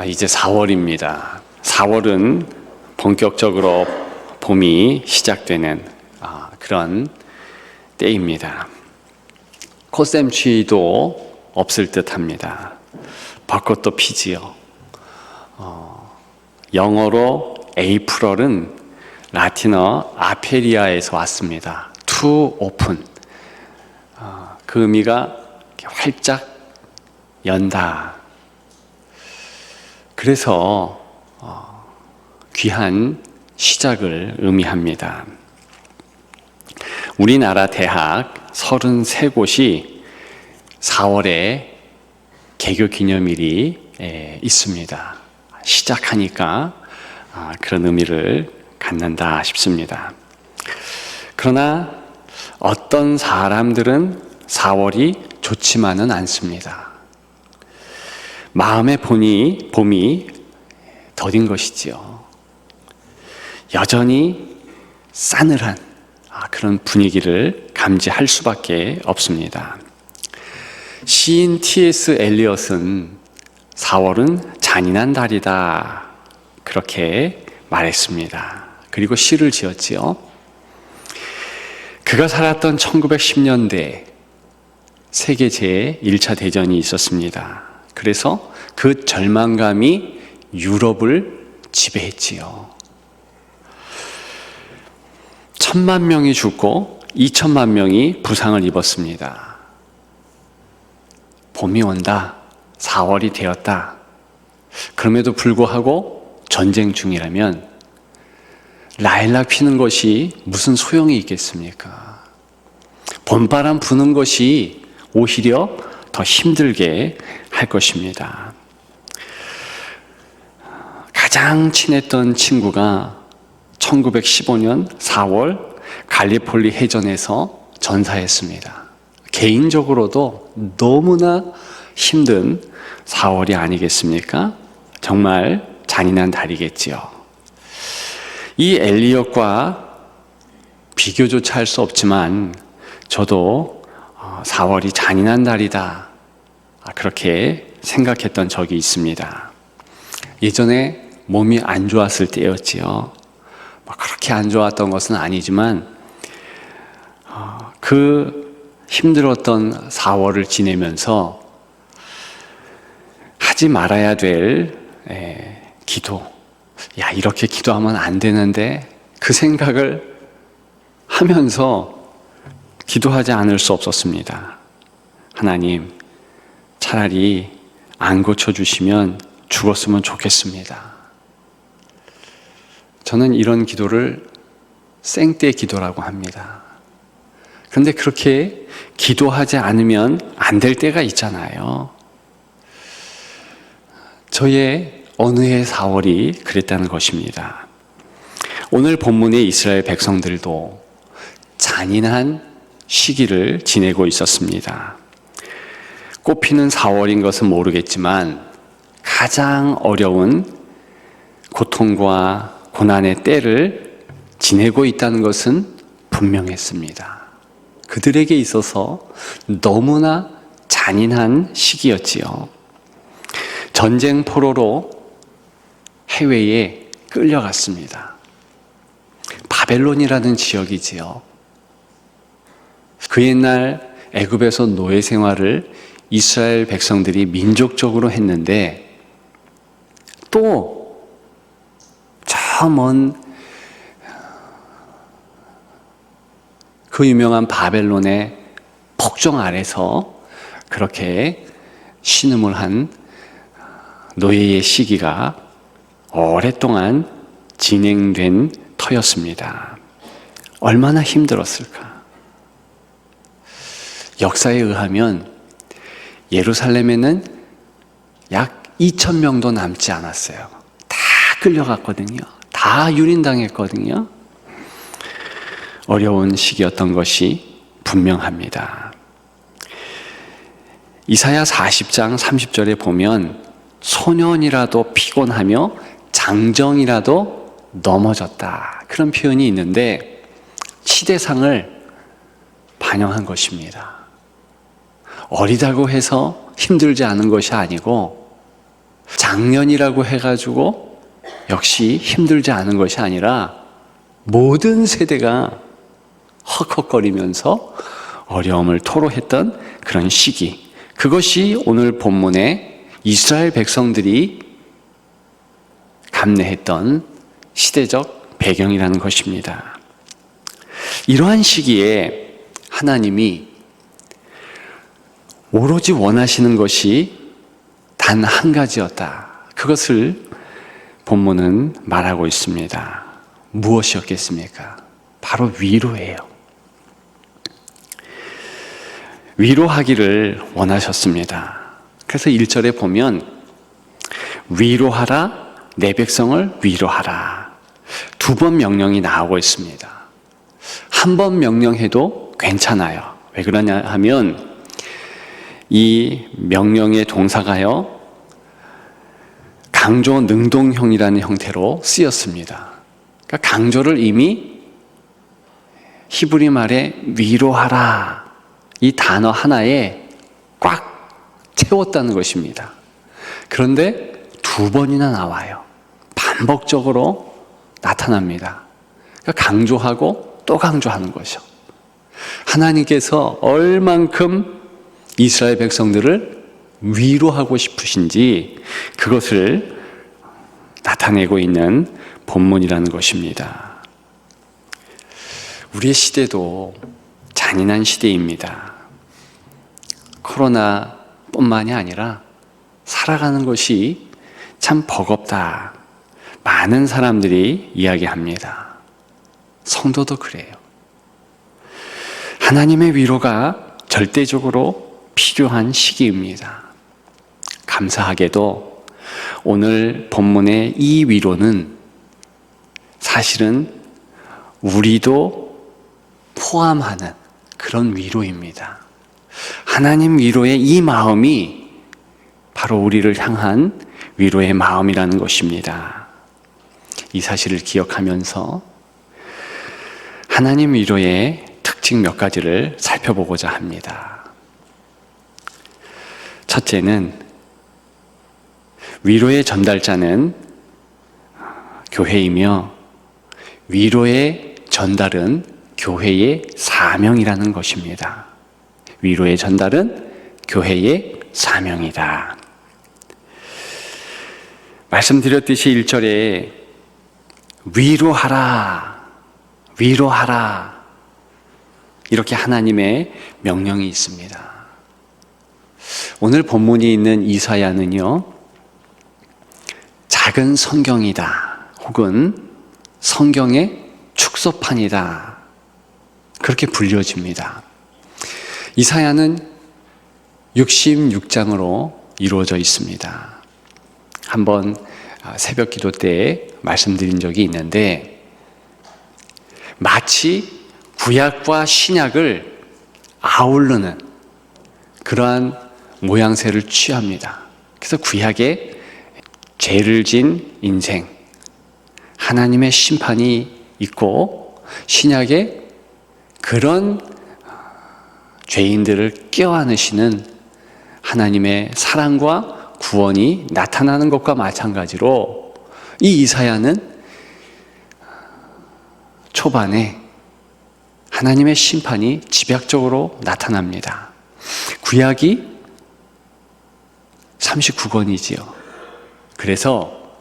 이제 4월입니다. 4월은 본격적으로 봄이 시작되는 그런 때입니다. 꽃샘추위도 없을 듯합니다. 벚꽃도 피지요. 영어로 에이프럴은 라틴어 아페리아에서 왔습니다. To open. 그 의미가 활짝 연다. 그래서 귀한 시작을 의미합니다. 우리나라 대학 33곳이 4월에 개교 기념일이 있습니다. 시작하니까 그런 의미를 갖는다 싶습니다. 그러나 어떤 사람들은 4월이 좋지만은 않습니다. 마음의 봄이 더딘 것이지요. 여전히 싸늘한 그런 분위기를 감지할 수밖에 없습니다. 시인 T.S. 엘리엇은 4월은 잔인한 달이다 그렇게 말했습니다. 그리고 시를 지었지요. 그가 살았던 1910년대 세계 제1차 대전이 있었습니다. 그래서 그 절망감이 유럽을 지배했지요. 1,000만 명이 죽고 2천만 명이 부상을 입었습니다. 봄이 온다. 4월이 되었다. 그럼에도 불구하고 전쟁 중이라면 라일락 피는 것이 무슨 소용이 있겠습니까? 봄바람 부는 것이 오히려 더 힘들게 할 것입니다. 가장 친했던 친구가 1915년 4월 갈리폴리 해전에서 전사했습니다. 개인적으로도 너무나 힘든 4월이 아니겠습니까? 정말 잔인한 달이겠지요. 이 엘리엇과 비교조차 할 수 없지만 저도 4월이 잔인한 달이다 그렇게 생각했던 적이 있습니다. 예전에 몸이 안 좋았을 때였지요. 그렇게 안 좋았던 것은 아니지만 그 힘들었던 4월을 지내면서 하지 말아야 될 기도, 이렇게 기도하면 안 되는데 그 생각을 하면서 기도하지 않을 수 없었습니다. 하나님, 차라리 안 고쳐주시면 죽었으면 좋겠습니다. 저는 이런 기도를 생떼 기도라고 합니다. 그런데 그렇게 기도하지 않으면 안 될 때가 있잖아요. 저의 어느 해 4월이 그랬다는 것입니다. 오늘 본문의 이스라엘 백성들도 잔인한 시기를 지내고 있었습니다. 꽃피는 4월인 것은 모르겠지만 가장 어려운 고통과 고난의 때를 지내고 있다는 것은 분명했습니다. 그들에게 있어서 너무나 잔인한 시기였지요. 전쟁 포로로 해외에 끌려갔습니다. 바벨론이라는 지역이지요. 그 옛날 애굽에서 노예 생활을 이스라엘 백성들이 민족적으로 했는데 또 저 먼 그 유명한 바벨론의 폭정 아래서 그렇게 신음을 한 노예의 시기가 오랫동안 진행된 터였습니다. 얼마나 힘들었을까? 역사에 의하면 예루살렘에는 약 2,000명도 남지 않았어요. 다 끌려갔거든요. 다 유린당했거든요. 어려운 시기였던 것이 분명합니다. 이사야 40장 30절에 보면 소년이라도 피곤하며 장정이라도 넘어졌다. 그런 표현이 있는데 시대상을 반영한 것입니다. 어리다고 해서 힘들지 않은 것이 아니고 작년이라고 해가지고 역시 힘들지 않은 것이 아니라 모든 세대가 헉헉거리면서 어려움을 토로했던 그런 시기, 그것이 오늘 본문에 이스라엘 백성들이 감내했던 시대적 배경이라는 것입니다. 이러한 시기에 하나님이 오로지 원하시는 것이 단 한 가지였다. 그것을 본문은 말하고 있습니다. 무엇이었겠습니까? 바로 위로예요. 위로하기를 원하셨습니다. 그래서 1절에 보면 위로하라, 내 백성을 위로하라. 2번 명령이 나오고 있습니다. 한 번 명령해도 괜찮아요. 왜 그러냐 하면 이 명령의 동사가요, 강조 능동형이라는 형태로 쓰였습니다. 그러니까 강조를 이미 히브리 말에 위로하라, 이 단어 하나에 꽉 채웠다는 것입니다. 그런데 2번이나 나와요. 반복적으로 나타납니다. 그러니까 강조하고 또 강조하는 거죠. 하나님께서 얼만큼 이스라엘 백성들을 위로하고 싶으신지 그것을 나타내고 있는 본문이라는 것입니다. 우리의 시대도 잔인한 시대입니다. 코로나뿐만이 아니라 살아가는 것이 참 버겁다. 많은 사람들이 이야기합니다. 성도도 그래요. 하나님의 위로가 절대적으로 필요한 시기입니다. 감사하게도 오늘 본문의 이 위로는 사실은 우리도 포함하는 그런 위로입니다. 하나님 위로의 이 마음이 바로 우리를 향한 위로의 마음이라는 것입니다. 이 사실을 기억하면서 하나님 위로의 특징 몇 가지를 살펴보고자 합니다. 첫째는 위로의 전달자는 교회이며 위로의 전달은 교회의 사명이라는 것입니다. 위로의 전달은 교회의 사명이다. 말씀드렸듯이 1절에 위로하라, 위로하라, 이렇게 하나님의 명령이 있습니다. 오늘 본문이 있는 이사야는요, 작은 성경이다, 혹은 성경의 축소판이다, 그렇게 불려집니다. 이사야는 66장으로 이루어져 있습니다. 한번 새벽 기도 때 말씀드린 적이 있는데, 마치 구약과 신약을 아우르는 그러한 모양새를 취합니다. 그래서 구약에 죄를 진 인생, 하나님의 심판이 있고, 신약에 그런 죄인들을 껴안으시는 하나님의 사랑과 구원이 나타나는 것과 마찬가지로 이 이사야는 초반에 하나님의 심판이 집약적으로 나타납니다. 구약이 39권이지요. 그래서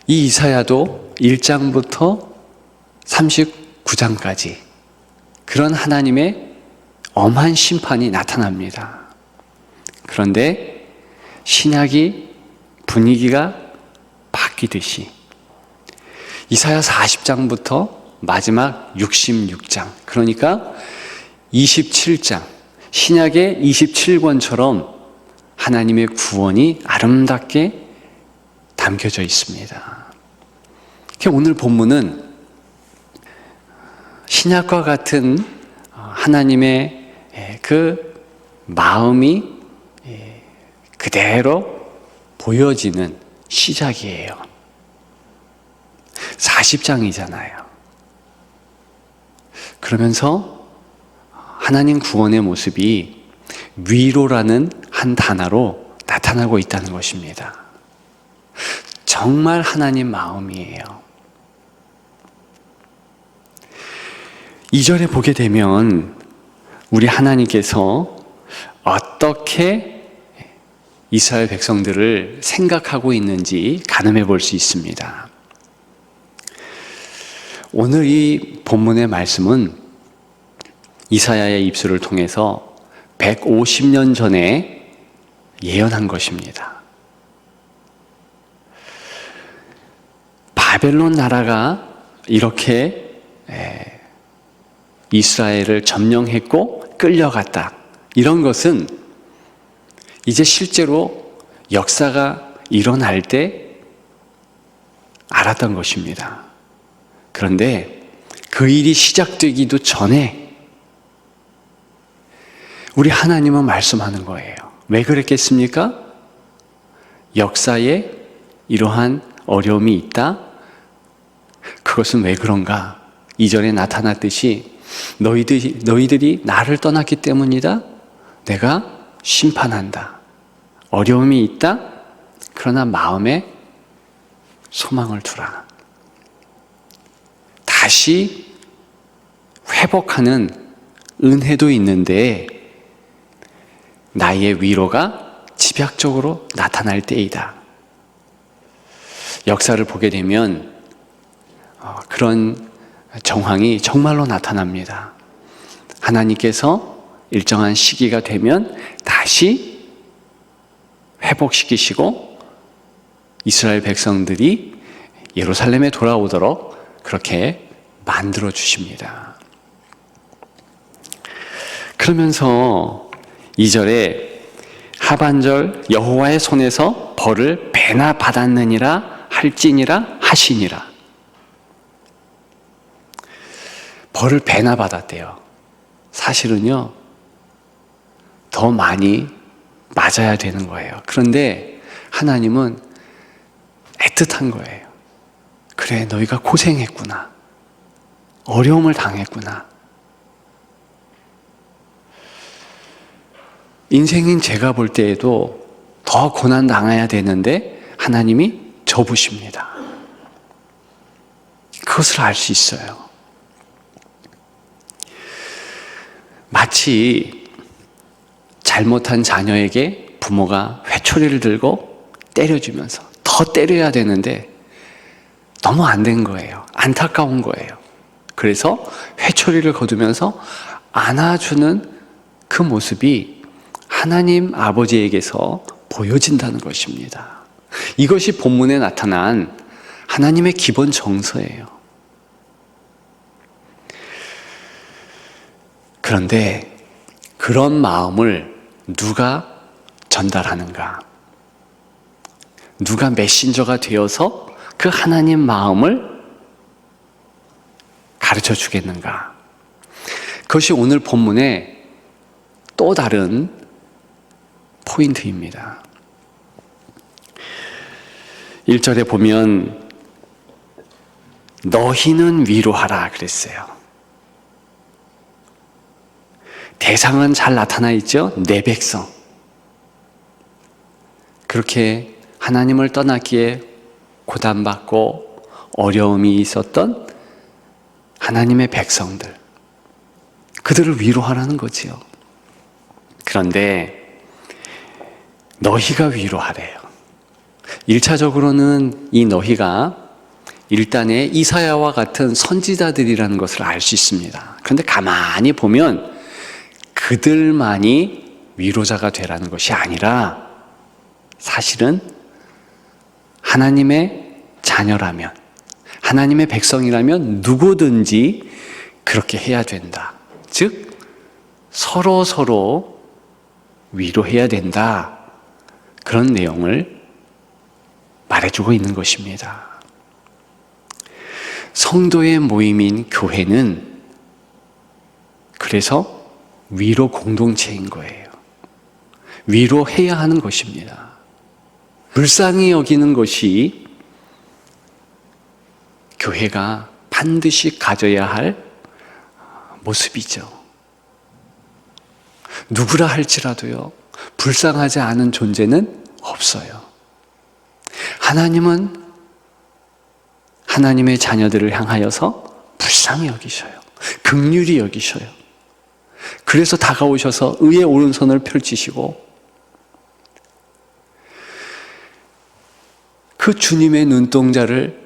이 이사야도 1장부터 39장까지 그런 하나님의 엄한 심판이 나타납니다. 그런데 신약이 분위기가 바뀌듯이 이사야 40장부터 마지막 66장, 그러니까 27장, 신약의 27권처럼 하나님의 구원이 아름답게 담겨져 있습니다. 오늘 본문은 신약과 같은 하나님의 그 마음이 그대로 보여지는 시작이에요. 40장이잖아요. 그러면서 하나님 구원의 모습이 위로라는 한 단어로 나타나고 있다는 것입니다. 정말 하나님 마음이에요. 2절에 보게 되면 우리 하나님께서 어떻게 이스라엘 백성들을 생각하고 있는지 가늠해 볼 수 있습니다. 오늘 이 본문의 말씀은 이사야의 입술을 통해서 150년 전에 예언한 것입니다. 바벨론 나라가 이렇게 이스라엘을 점령했고 끌려갔다. 이런 것은 이제 실제로 역사가 일어날 때 알았던 것입니다. 그런데 그 일이 시작되기도 전에 우리 하나님은 말씀하는 거예요. 왜 그랬겠습니까? 역사에 이러한 어려움이 있다. 그것은 왜 그런가? 이전에 나타났듯이 너희들이 나를 떠났기 때문이다. 내가 심판한다. 어려움이 있다. 그러나 마음에 소망을 두라. 다시 회복하는 은혜도 있는데 나의 위로가 집약적으로 나타날 때이다. 역사를 보게 되면 그런 정황이 정말로 나타납니다. 하나님께서 일정한 시기가 되면 다시 회복시키시고 이스라엘 백성들이 예루살렘에 돌아오도록 그렇게 만들어 주십니다. 그러면서 2절에 하반절 여호와의 손에서 벌을 배나 받았느니라 할지니라 하시니라. 벌을 배나 받았대요. 사실은요, 더 많이 맞아야 되는 거예요. 그런데 하나님은 애틋한 거예요. 그래, 너희가 고생했구나. 어려움을 당했구나. 인생인 제가 볼 때에도 더 고난 당해야 되는데 하나님이 접으십니다. 그것을 알 수 있어요. 마치 잘못한 자녀에게 부모가 회초리를 들고 때려주면서 더 때려야 되는데 너무 안 된 거예요. 안타까운 거예요. 그래서 회초리를 거두면서 안아주는 그 모습이 하나님 아버지에게서 보여진다는 것입니다. 이것이 본문에 나타난 하나님의 기본 정서예요. 그런데 그런 마음을 누가 전달하는가? 누가 메신저가 되어서 그 하나님 마음을 가르쳐 주겠는가? 그것이 오늘 본문의 또 다른 포인트입니다. 1절에 보면 너희는 위로하라 그랬어요. 대상은 잘 나타나 있죠? 내 백성. 그렇게 하나님을 떠났기에 고단받고 어려움이 있었던 하나님의 백성들. 그들을 위로하라는 거지요. 그런데 너희가 위로하래요. 1차적으로는 이 너희가 일단의 이사야와 같은 선지자들이라는 것을 알 수 있습니다. 그런데 가만히 보면 그들만이 위로자가 되라는 것이 아니라 사실은 하나님의 자녀라면, 하나님의 백성이라면 누구든지 그렇게 해야 된다. 즉 서로 위로해야 된다. 그런 내용을 말해주고 있는 것입니다. 성도의 모임인 교회는 그래서 위로 공동체인 거예요. 위로해야 하는 것입니다. 불쌍히 여기는 것이 교회가 반드시 가져야 할 모습이죠. 누구라 할지라도요, 불쌍하지 않은 존재는 없어요. 하나님은 하나님의 자녀들을 향하여서 불쌍히 여기셔요. 긍휼히 여기셔요. 그래서 다가오셔서 의의 오른손을 펼치시고 그 주님의 눈동자를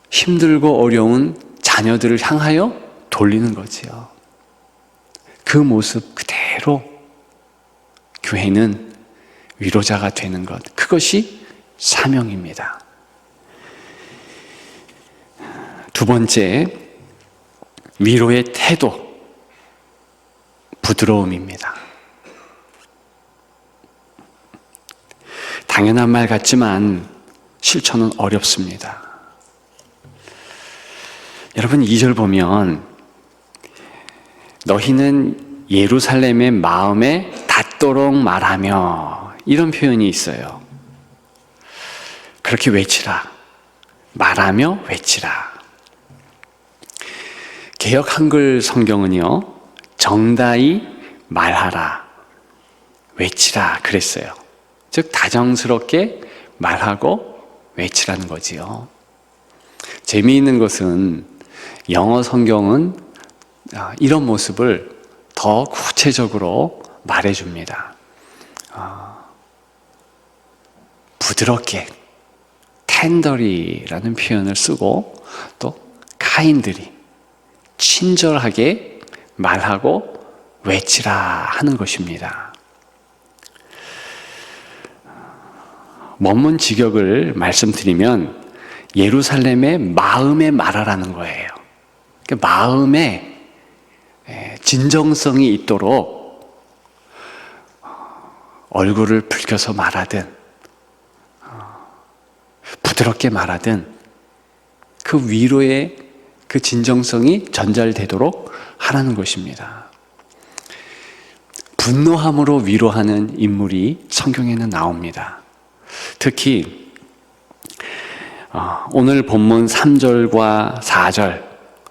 힘들고 어려운 자녀들을 향하여 돌리는 거지요. 그 모습 그대로 교회는 위로자가 되는 것, 그것이 사명입니다. 두 번째, 위로의 태도, 부드러움입니다. 당연한 말 같지만 실천은 어렵습니다. 여러분 2절 보면 너희는 예루살렘의 마음에 닿도록 말하며, 이런 표현이 있어요. 그렇게 외치라. 말하며 외치라. 개역 한글 성경은요, 정다이 말하라, 외치라 그랬어요. 즉 다정스럽게 말하고 외치라는 거지요. 재미있는 것은 영어 성경은 이런 모습을 더 구체적으로 말해줍니다. 부드럽게, tenderly라는 표현을 쓰고 또 kindly, 친절하게 말하고 외치라 하는 것입니다. 원문 직역을 말씀드리면 예루살렘의 마음에 말하라는 거예요. 그러니까 마음에 진정성이 있도록 얼굴을 붉혀서 말하든 부드럽게 말하든 그 위로의 그 진정성이 전달되도록 하라는 것입니다. 분노함으로 위로하는 인물이 성경에는 나옵니다. 특히 오늘 본문 3절과 4절,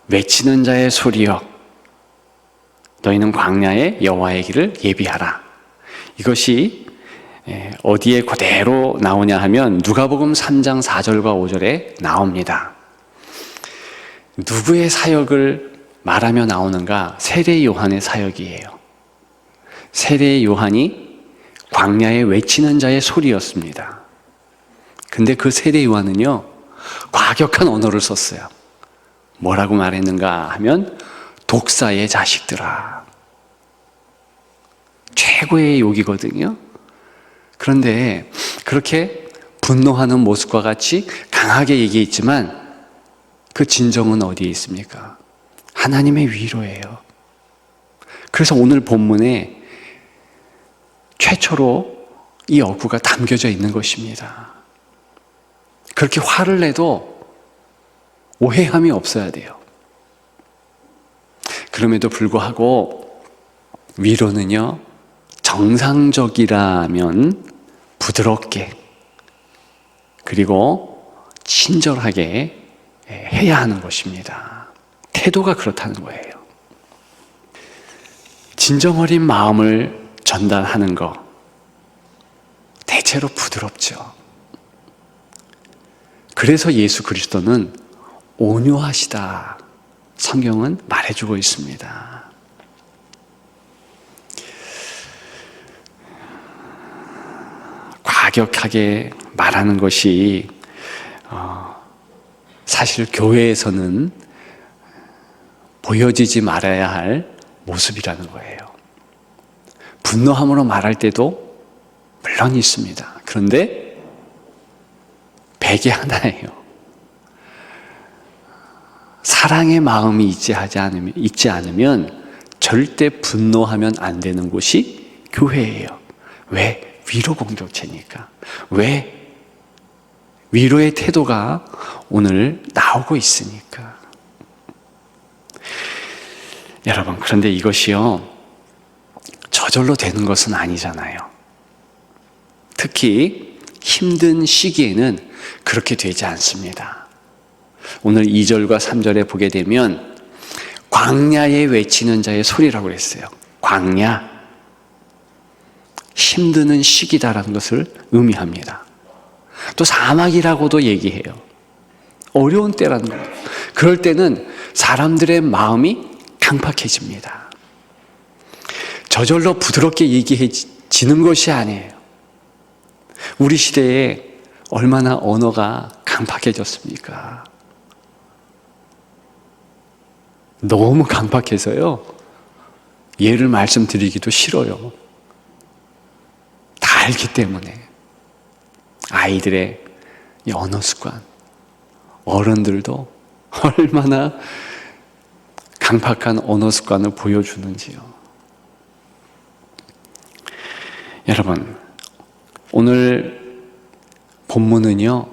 외치는 자의 소리여 너희는 광야에 여호와의 길을 예비하라. 이것이 어디에 그대로 나오냐 하면 누가복음 3장 4절과 5절에 나옵니다. 누구의 사역을 말하며 나오는가? 세례 요한의 사역이에요. 세례 요한이 광야에 외치는 자의 소리였습니다. 근데 그 세례 요한은요, 과격한 언어를 썼어요. 뭐라고 말했는가 하면 독사의 자식들아. 최고의 욕이거든요. 그런데 그렇게 분노하는 모습과 같이 강하게 얘기했지만 그 진정은 어디에 있습니까? 하나님의 위로예요. 그래서 오늘 본문에 최초로 이 어구가 담겨져 있는 것입니다. 그렇게 화를 내도 오해함이 없어야 돼요. 그럼에도 불구하고 위로는요, 정상적이라면 부드럽게 그리고 친절하게 해야 하는 것입니다. 태도가 그렇다는 거예요. 진정 어린 마음을 전달하는 것, 대체로 부드럽죠. 그래서 예수 그리스도는 온유하시다, 성경은 말해주고 있습니다. 과격하게 말하는 것이 사실 교회에서는 보여지지 말아야 할 모습이라는 거예요. 분노함으로 말할 때도 물론 있습니다. 그런데 백이 하나예요. 사랑의 마음이 있지 않으면 절대 분노하면 안 되는 곳이 교회예요. 왜? 위로 공동체니까. 왜? 위로의 태도가 오늘 나오고 있으니까. 여러분, 그런데 이것이요, 저절로 되는 것은 아니잖아요. 특히 힘든 시기에는 그렇게 되지 않습니다. 오늘 2절과 3절에 보게 되면 광야에 외치는 자의 소리라고 그랬어요. 광야. 힘드는 시기다라는 것을 의미합니다. 또 사막이라고도 얘기해요. 어려운 때라는 거예요. 그럴 때는 사람들의 마음이 강팍해집니다. 저절로 부드럽게 얘기해지는 것이 아니에요. 우리 시대에 얼마나 언어가 강팍해졌습니까? 너무 강팍해서요. 예를 말씀드리기도 싫어요. 다 알기 때문에. 아이들의 이 언어 습관, 어른들도 얼마나 강팍한 언어 습관을 보여주는지요. 여러분, 오늘 본문은요,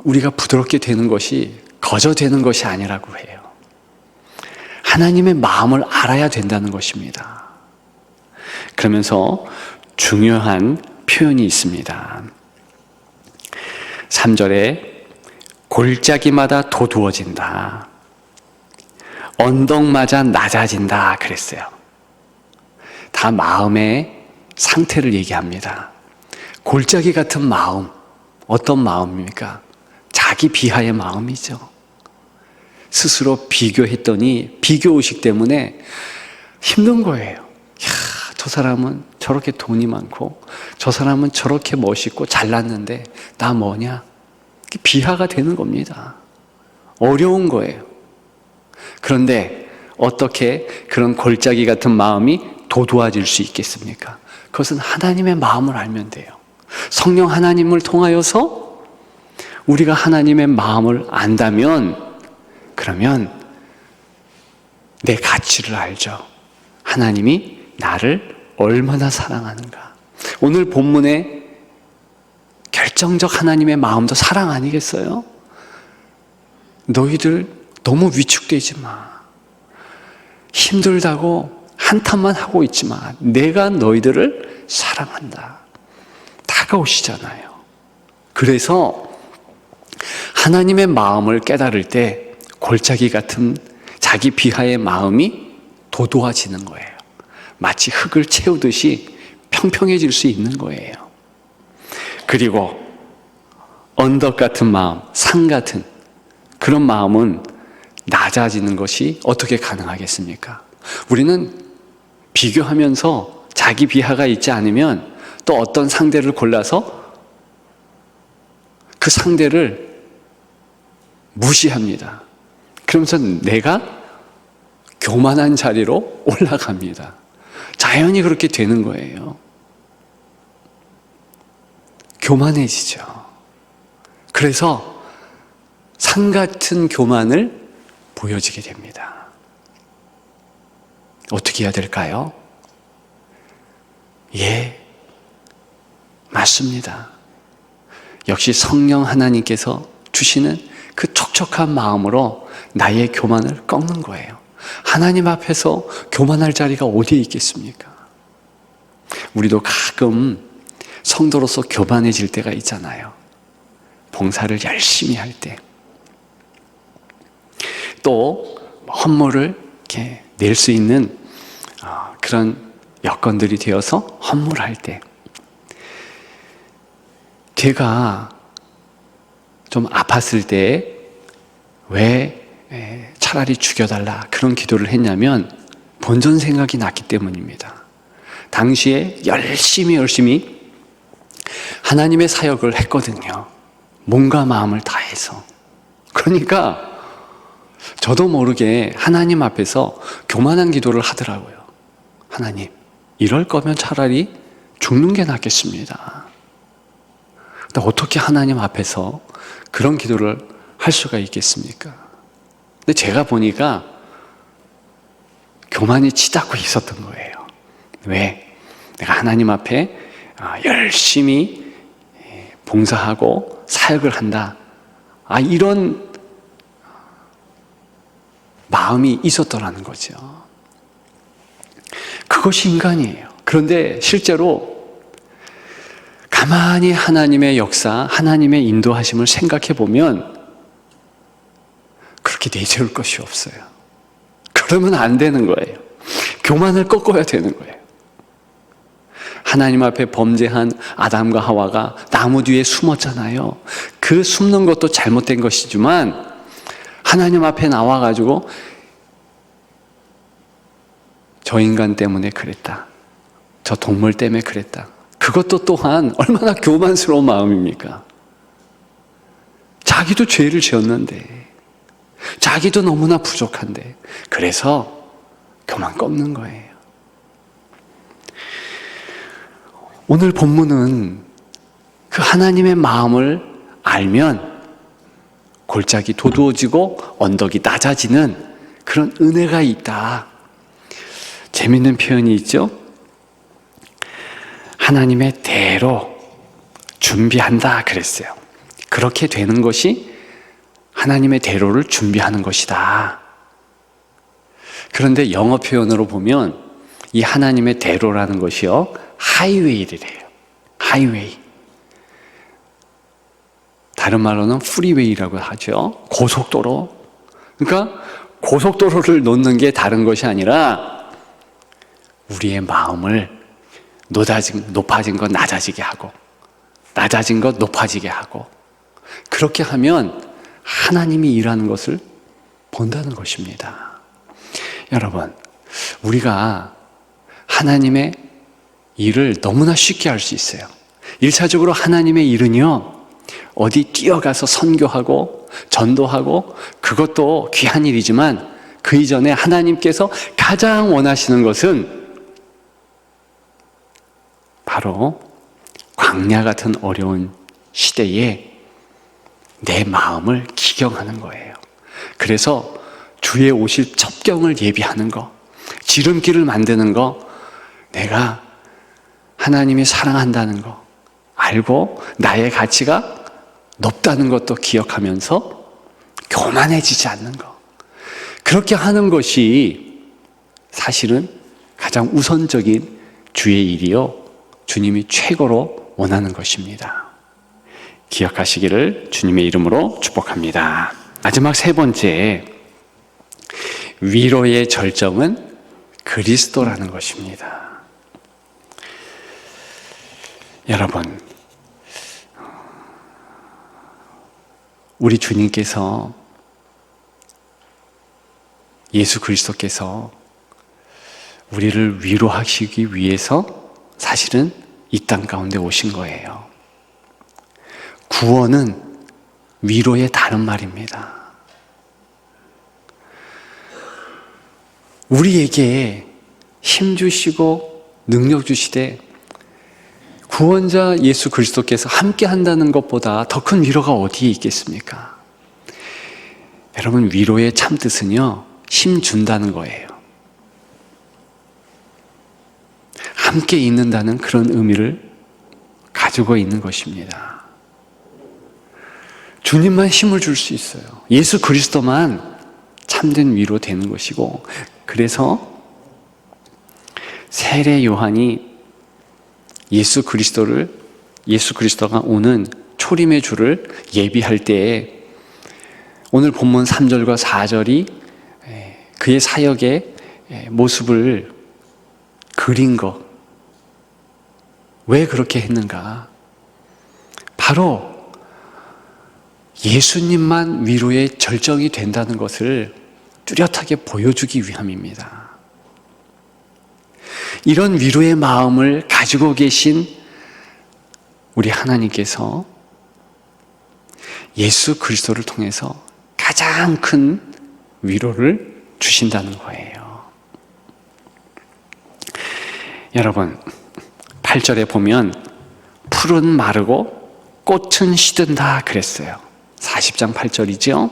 우리가 부드럽게 되는 것이 거저되는 것이 아니라고 해요. 하나님의 마음을 알아야 된다는 것입니다. 그러면서 중요한 표현이 있습니다. 3절에 골짜기마다 도두어진다. 언덕마저 낮아진다 그랬어요. 다 마음의 상태를 얘기합니다. 골짜기 같은 마음, 어떤 마음입니까? 자기 비하의 마음이죠. 스스로 비교했더니 비교의식 때문에 힘든 거예요. 야, 저 사람은 저렇게 돈이 많고 저 사람은 저렇게 멋있고 잘났는데 나 뭐냐? 비하가 되는 겁니다. 어려운 거예요. 그런데 어떻게 그런 골짜기 같은 마음이 도도해질 수 있겠습니까? 그것은 하나님의 마음을 알면 돼요. 성령 하나님을 통하여서 우리가 하나님의 마음을 안다면, 그러면 내 가치를 알죠. 하나님이 나를 얼마나 사랑하는가. 오늘 본문의 결정적 하나님의 마음도 사랑 아니겠어요? 너희들 너무 위축되지 마. 힘들다고 한탄만 하고 있지 마. 내가 너희들을 사랑한다. 다가오시잖아요. 그래서 하나님의 마음을 깨달을 때 골짜기 같은 자기 비하의 마음이 도도해지는 거예요. 마치 흙을 채우듯이 평평해질 수 있는 거예요. 그리고 언덕 같은 마음, 산 같은 그런 마음은 낮아지는 것이 어떻게 가능하겠습니까? 우리는 비교하면서 자기 비하가 있지 않으면 또 어떤 상대를 골라서 그 상대를 무시합니다. 그러면서 내가 교만한 자리로 올라갑니다. 자연히 그렇게 되는 거예요. 교만해지죠. 그래서 산 같은 교만을 보여지게 됩니다. 어떻게 해야 될까요? 예, 맞습니다. 역시 성령 하나님께서 주시는 그 촉촉한 마음으로 나의 교만을 꺾는 거예요. 하나님 앞에서 교만할 자리가 어디에 있겠습니까? 우리도 가끔 성도로서 교만해질 때가 있잖아요. 봉사를 열심히 할 때. 또 헌물을 이렇게 낼 수 있는 그런 여건들이 되어서 헌물할 때. 제가 좀 아팠을 때 왜 차라리 죽여달라 그런 기도를 했냐면 본전 생각이 났기 때문입니다. 당시에 열심히 하나님의 사역을 했거든요. 몸과 마음을 다해서. 그러니까 저도 모르게 하나님 앞에서 교만한 기도를 하더라고요. 하나님, 이럴 거면 차라리 죽는 게 낫겠습니다. 근데 어떻게 하나님 앞에서 그런 기도를 할 수가 있겠습니까? 근데 제가 보니까 교만이 치닫고 있었던 거예요. 왜? 내가 하나님 앞에 열심히 봉사하고 사역을 한다. 이런 마음이 있었더라는 거죠. 그것이 인간이에요. 그런데 실제로 가만히 하나님의 역사, 하나님의 인도하심을 생각해 보면 그렇게 내세울 것이 없어요. 그러면 안 되는 거예요. 교만을 꺾어야 되는 거예요. 하나님 앞에 범죄한 아담과 하와가 나무 뒤에 숨었잖아요. 그 숨는 것도 잘못된 것이지만 하나님 앞에 나와가지고 저 인간 때문에 그랬다, 저 동물 때문에 그랬다, 그것도 또한 얼마나 교만스러운 마음입니까? 자기도 죄를 지었는데, 자기도 너무나 부족한데, 그래서 교만 꺾는 거예요. 오늘 본문은 그 하나님의 마음을 알면 골짜기 도두어지고 언덕이 낮아지는 그런 은혜가 있다. 재밌는 표현이 있죠? 하나님의 대로 준비한다 그랬어요. 그렇게 되는 것이 하나님의 대로를 준비하는 것이다. 그런데 영어 표현으로 보면 이 하나님의 대로라는 것이요, 하이웨이래요. 하이웨이. 다른 말로는 프리웨이라고 하죠. 고속도로. 그러니까 고속도로를 놓는 게 다른 것이 아니라 우리의 마음을 높아진 것 낮아지게 하고, 낮아진 것 높아지게 하고, 그렇게 하면 하나님이 일하는 것을 본다는 것입니다. 여러분, 우리가 하나님의 일을 너무나 쉽게 할 수 있어요. 1차적으로 하나님의 일은요, 어디 뛰어가서 선교하고 전도하고 그것도 귀한 일이지만 그 이전에 하나님께서 가장 원하시는 것은 바로 광야 같은 어려운 시대에 내 마음을 기경하는 거예요. 그래서 주의 오실 첩경을 예비하는 거, 지름길을 만드는 거, 내가 하나님이 사랑한다는 거 알고 나의 가치가 높다는 것도 기억하면서 교만해지지 않는 거, 그렇게 하는 것이 사실은 가장 우선적인 주의 일이요, 주님이 최고로 원하는 것입니다. 기억하시기를 주님의 이름으로 축복합니다. 마지막 세 번째, 위로의 절정은 그리스도라는 것입니다. 여러분, 우리 주님께서, 예수 그리스도께서 우리를 위로하시기 위해서 사실은 이 땅 가운데 오신 거예요. 구원은 위로의 다른 말입니다. 우리에게 힘 주시고 능력 주시되 구원자 예수 그리스도께서 함께 한다는 것보다 더 큰 위로가 어디에 있겠습니까? 여러분, 위로의 참 뜻은요, 힘 준다는 거예요. 함께 있는다는 그런 의미를 가지고 있는 것입니다. 주님만 힘을 줄 수 있어요. 예수 그리스도만 참된 위로 되는 것이고, 그래서 세례 요한이 예수 그리스도가 오는 초림의 주를 예비할 때에 오늘 본문 3절과 4절이 그의 사역의 모습을 그린 것, 왜 그렇게 했는가? 바로 예수님만 위로의 절정이 된다는 것을 뚜렷하게 보여주기 위함입니다. 이런 위로의 마음을 가지고 계신 우리 하나님께서 예수 그리스도를 통해서 가장 큰 위로를 주신다는 거예요. 여러분, 8절에 보면 풀은 마르고 꽃은 시든다 그랬어요. 40장 8절이죠.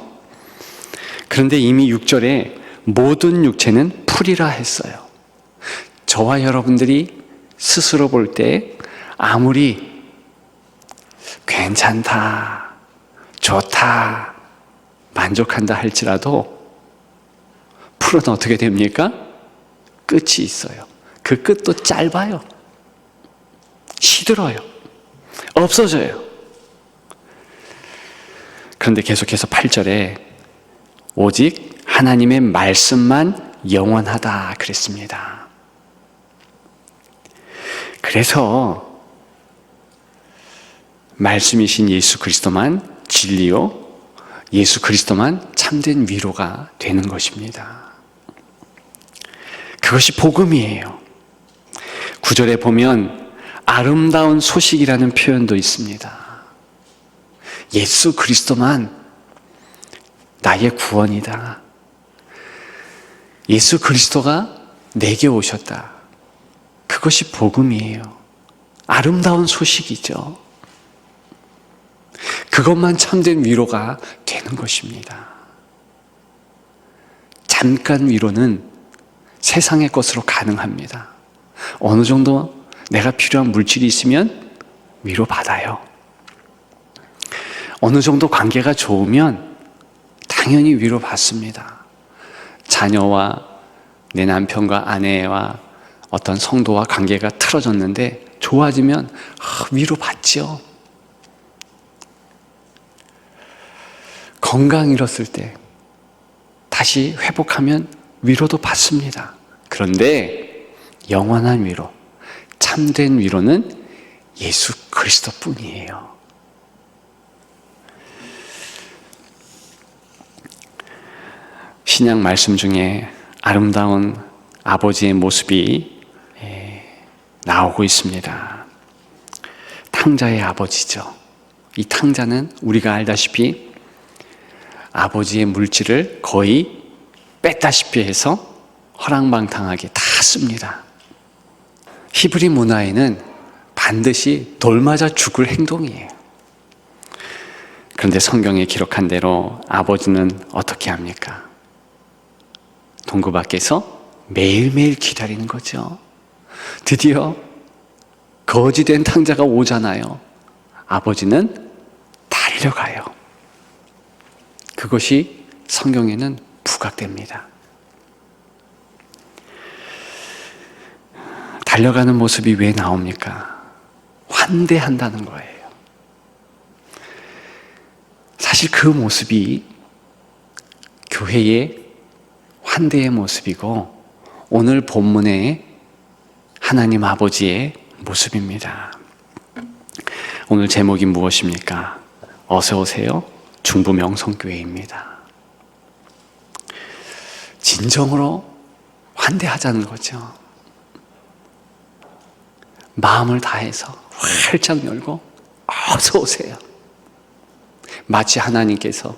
그런데 이미 6절에 모든 육체는 풀이라 했어요. 저와 여러분들이 스스로 볼 때 아무리 괜찮다, 좋다, 만족한다 할지라도 풀은 어떻게 됩니까? 끝이 있어요. 그 끝도 짧아요. 시들어요. 없어져요. 그런데 계속해서 8절에 오직 하나님의 말씀만 영원하다 그랬습니다. 그래서 말씀이신 예수 그리스도만 진리요, 예수 그리스도만 참된 위로가 되는 것입니다. 그것이 복음이에요. 9절에 보면 아름다운 소식이라는 표현도 있습니다. 예수 그리스도만 나의 구원이다. 예수 그리스도가 내게 오셨다. 그것이 복음이에요. 아름다운 소식이죠. 그것만 참된 위로가 되는 것입니다. 잠깐 위로는 세상의 것으로 가능합니다. 어느 정도 내가 필요한 물질이 있으면 위로받아요. 어느 정도 관계가 좋으면 당연히 위로받습니다. 자녀와 내 남편과 아내와 어떤 성도와 관계가 틀어졌는데 좋아지면 위로받죠. 건강 잃었을 때 다시 회복하면 위로도 받습니다. 그런데 영원한 위로, 참된 위로는 예수 그리스도뿐이에요. 신약 말씀 중에 아름다운 아버지의 모습이 나오고 있습니다. 탕자의 아버지죠. 이 탕자는 우리가 알다시피 아버지의 물질을 거의 뺐다시피 해서 허랑방탕하게 다 씁니다. 히브리 문화에는 반드시 돌 맞아 죽을 행동이에요. 그런데 성경에 기록한 대로 아버지는 어떻게 합니까? 동굴 밖에서 매일매일 기다리는 거죠. 드디어 거지된 탕자가 오잖아요. 아버지는 달려가요. 그것이 성경에는 부각됩니다. 달려가는 모습이 왜 나옵니까? 환대한다는 거예요. 사실 그 모습이 교회의 환대의 모습이고 오늘 본문의 하나님 아버지의 모습입니다. 오늘 제목이 무엇입니까? 어서 오세요. 중부 명성교회입니다. 진정으로 환대하자는 거죠. 마음을 다해서 활짝 열고 어서 오세요. 마치 하나님께서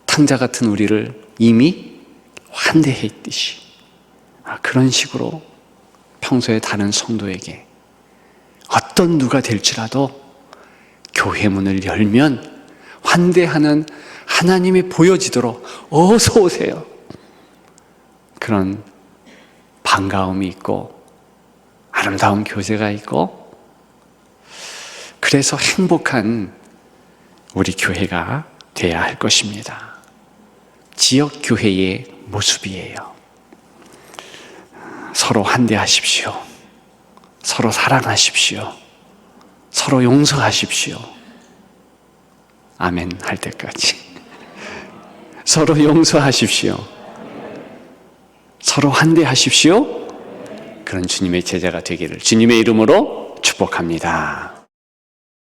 탕자 같은 우리를 이미 환대했듯이 그런 식으로 평소에 다른 성도에게 어떤 누가 될지라도 교회 문을 열면 환대하는 하나님이 보여지도록 어서 오세요. 그런 반가움이 있고 아름다운 교제가 있고 그래서 행복한 우리 교회가 돼야 할 것입니다. 지역 교회의 모습이에요. 서로 환대하십시오. 서로 사랑하십시오. 서로 용서하십시오. 아멘 할 때까지. 서로 용서하십시오. 서로 환대하십시오. 그런 주님의 제자가 되기를 주님의 이름으로 축복합니다.